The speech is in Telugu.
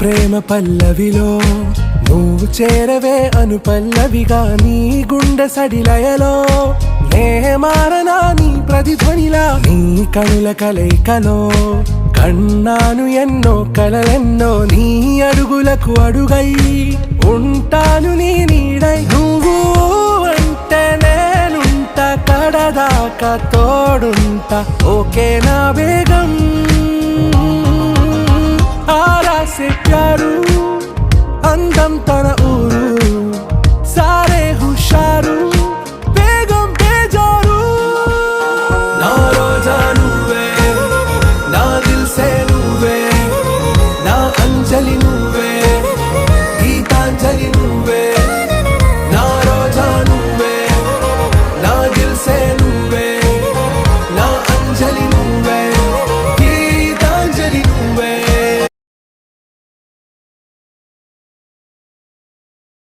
ప్రేమ పల్లవిలో నువ్వు చేరవే అను పల్లవిగా నీ గుండె సడిలయలో నే మారనా నీ ప్రతిధ్వనిలా నీ కనుల కలయికలో కన్నాను ఎన్నో కలలెన్నో నీ అడుగులకు అడుగై ఉంటాను నీ నీడై నువ్వు అంటే నేనుంట కడదాకా తోడుంటా ఓకే నా బేగం आरा से प्यारू अंदम तन ऊरू सारे हुशारू बेगम बेजारू ना रोजा नुवे ना दिल से नुवे ना अंजलि नुवे